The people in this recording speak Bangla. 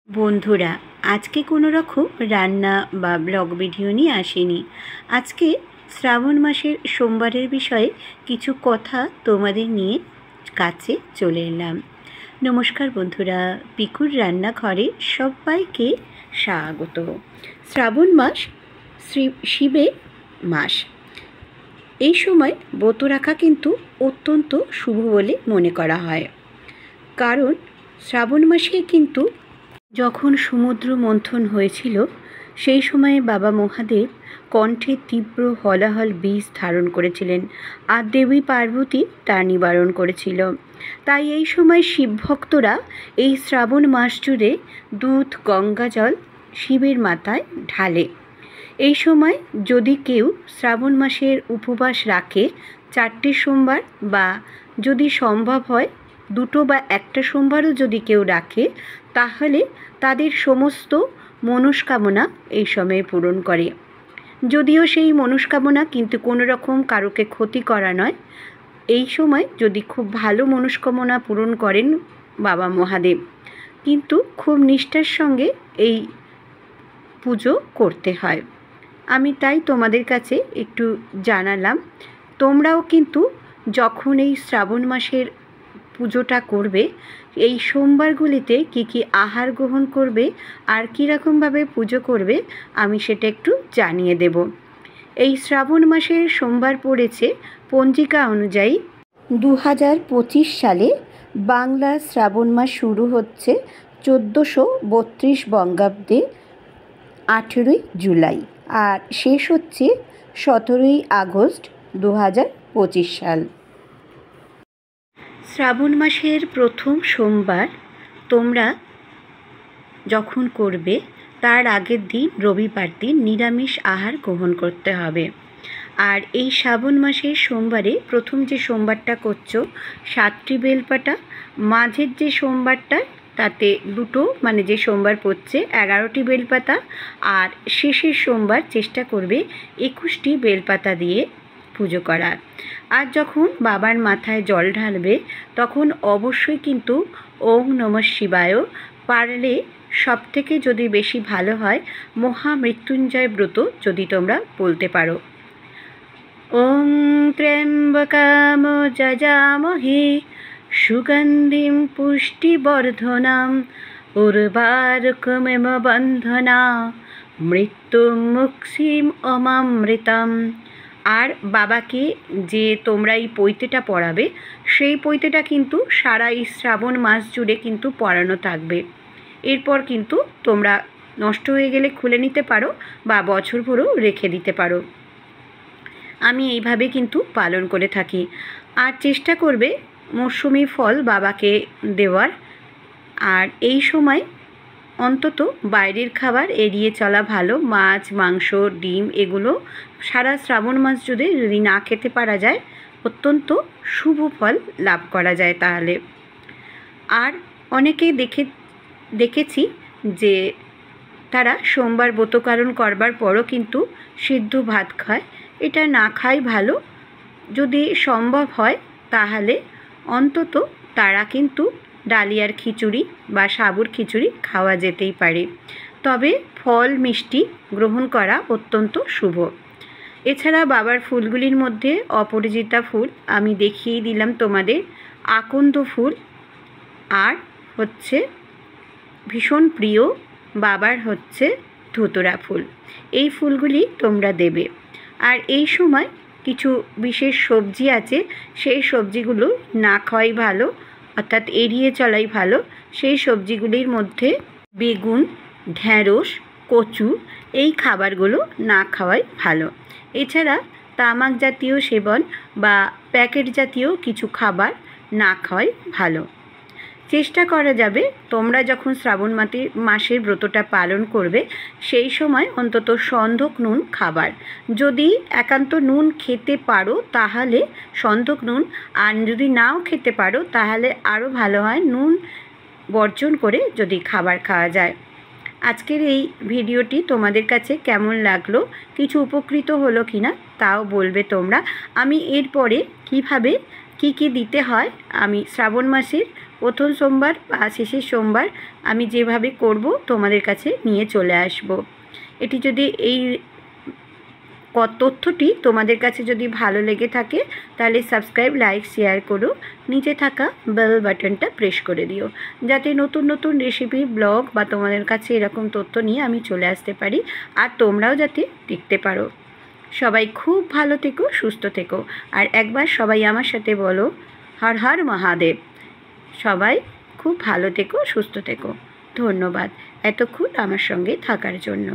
বন্ধুরা, আজকে কোনো রকম রান্না বা ব্লগ ভিডিও নিয়ে আসিনি। আজকে শ্রাবণ মাসের সোমবারের বিষয়ে কিছু কথা তোমাদের নিয়ে কাছে চলে এলাম। নমস্কার বন্ধুরা, পিকুর রান্নাঘরে সবাইকে স্বাগত। শ্রাবণ মাস শিবের মাস। এই সময় ব্রত রাখা কিন্তু অত্যন্ত শুভ বলে মনে করা হয়, কারণ শ্রাবণ মাসে কিন্তু যখন সমুদ্র মন্থন হয়েছিল সেই সময়ে বাবা মহাদেব কণ্ঠে তীব্র হলাহল বিষ ধারণ করেছিলেন, আর দেবী পার্বতী তা নিবারণ করেছিল। তাই এই সময় শিবভক্তরা এই শ্রাবণ মাস জুড়ে দুধ গঙ্গাজল শিবের মাথায় ঢালে। এই সময় যদি কেউ শ্রাবণ মাসের উপবাস রাখে 4টে সোমবার, বা যদি সম্ভব হয় 2টো বা 1টা সোমবারও যদি কেউ রাখে, তাহলে তাদের সমস্ত মনস্কামনা এই সময়ে পূরণ করে। যদিও সেই মনস্কামনা কিন্তু কোনো রকম কারোকে ক্ষতি করা নয়। এই সময় যদি খুব ভালো মনস্কামনা পূরণ করেন বাবা মহাদেব, কিন্তু খুব নিষ্ঠার সঙ্গে এই পুজো করতে হয়। আমি তাই তোমাদের কাছে একটু জানালাম। তোমরাও কিন্তু যখন এই শ্রাবণ মাসের পুজোটা করবে, এই সোমবারগুলিতে কী কী আহার গ্রহণ করবে আর কীরকমভাবে পুজো করবে আমি সেটা একটু জানিয়ে দেব। এই শ্রাবণ মাসের সোমবার পড়েছে পঞ্জিকা অনুযায়ী 2025 সালে। বাংলা শ্রাবণ মাস শুরু হচ্ছে 1432 বঙ্গাব্দে 18ই জুলাই, আর শেষ হচ্ছে 17ই আগস্ট 2025 সাল। শ্রাবণ মাসের প্রথম সোমবার তোমরা যখন করবে, তার আগের দিন রবিবার দিন নিরামিষ আহার গ্রহণ করতে হবে। আর এই শ্রাবণ মাসের সোমবারে প্রথম যে সোমবারটা করছো 7টি বেলপাতা, মাঝের যে সোমবারটা তাতে 2টো, মানে যে সোমবার পড়ছে 11টি বেলপাতা, আর শেষের সোমবার চেষ্টা করবে 21টি বেলপাতা দিয়ে পুজো করার। আর যখন বাবার মাথায় জল ঢালবে তখন অবশ্যই কিন্তু ওং নমঃ শিবায়, পারলে সবথেকে যদি বেশি ভালো হয় মহামৃত্যুঞ্জয় ব্রত যদি তোমরা বলতে পারো। ওং ত্র্যম্বকম যজামহে সুগন্ধিম পুষ্টিবর্ধনম উর্বারুকমিব বন্ধনা মৃত্যুমুক্ষীম অমামৃতম। আর বাবাকে যে তোমরা এই পৈতেটা পড়াবে, সেই পৈতেটা কিন্তু সারা এই শ্রাবণ মাস জুড়ে কিন্তু পড়ানো থাকবে। এরপর কিন্তু তোমরা নষ্ট হয়ে গেলে খুলে নিতে পারো বা বছরভরও রেখে দিতে পারো। আমি এইভাবে কিন্তু পালন করে থাকি। আর চেষ্টা করবে মৌসুমি ফল বাবাকে দেওয়ার। আর এই সময় অন্তত বাইরের খাবার এড়িয়ে চলা ভালো। মাছ, মাংস, ডিম এগুলো সারা শ্রাবণ মাস জুড়ে যদি না খেতে পারা যায়, অত্যন্ত শুভ ফল লাভ করা যায় তাহলে। আর অনেকে দেখেছি যে তারা সোমবার ব্রতকারণ করবার পরও কিন্তু সিদ্ধ ভাত খায়। এটা না খাই ভালো। যদি সম্ভব হয় তাহলে অন্তত তারা কিন্তু ডালিয়ার খিচুড়ি বা সাবুর খিচুড়ি খাওয়া যেতেই পারে। তবে ফল মিষ্টি গ্রহণ করা অত্যন্ত শুভ। এছাড়া বাবার ফুলগুলির মধ্যে অপরাজিতা ফুল আমি দেখিয়ে দিলাম তোমাদের, আকন্দ ফুল, আর হচ্ছে ভীষণ প্রিয় বাবার হচ্ছে ধুতরা ফুল। এই ফুলগুলি তোমরা দেবে। আর এই সময় কিছু বিশেষ সবজি আছে, সেই সবজিগুলো না খাওয়াই ভালো, অর্থাৎ এড়িয়ে চলাই ভালো। সেই সবজিগুলির মধ্যে বেগুন, ঢ্যাঁড়স, কচু এই খাবারগুলো না খাওয়াই ভালো। এছাড়া তামাক জাতীয় সেবন বা প্যাকেট জাতীয় কিছু খাবার না খাওয়াই ভালো। চেষ্টা করা যাবে তোমরা যখন শ্রাবণ মাসের ব্রতটা পালন করবে সেই সময় অন্তত সন্ধক নুন খাবার। যদি একান্ত নুন খেতে পারো তাহলে সন্ধক নুন, আর যদি নাও খেতে পারো তাহলে আরও ভালো হয় নুন বর্জন করে যদি খাবার খাওয়া যায়। আজকের এই ভিডিওটি তোমাদের কাছে কেমন লাগলো, কিছু উপকৃত হলো কিনা তাও বলবে তোমরা। আমি এরপরে কীভাবে কী দিতে হয় আমি শ্রাবণ মাসের প্রথম সোমবার বা শেষের সোমবার আমি যেভাবে করব তোমাদের কাছে নিয়ে চলে আসব। এটি যদি এই তথ্যটি তোমাদের কাছে যদি ভালো লেগে থাকে তাহলে সাবস্ক্রাইব, লাইক, শেয়ার করো। নিচে থাকা বেল বাটনটা প্রেস করে দিও, যাতে নতুন নতুন রেসিপি, ব্লগ বা তোমাদের কাছে এরকম তথ্য নিয়ে আমি চলে আসতে পারি, আর তোমরাও যাতে দেখতে পারো। সবাই খুব ভালো থেকো, সুস্থ থেকো। আর একবার সবাই আমার সাথে বলো, হর হর মহাদেব। সবাই খুব ভালো থেকো, সুস্থ থেকো। ধন্যবাদ এতক্ষণ আমার সঙ্গে থাকার জন্য।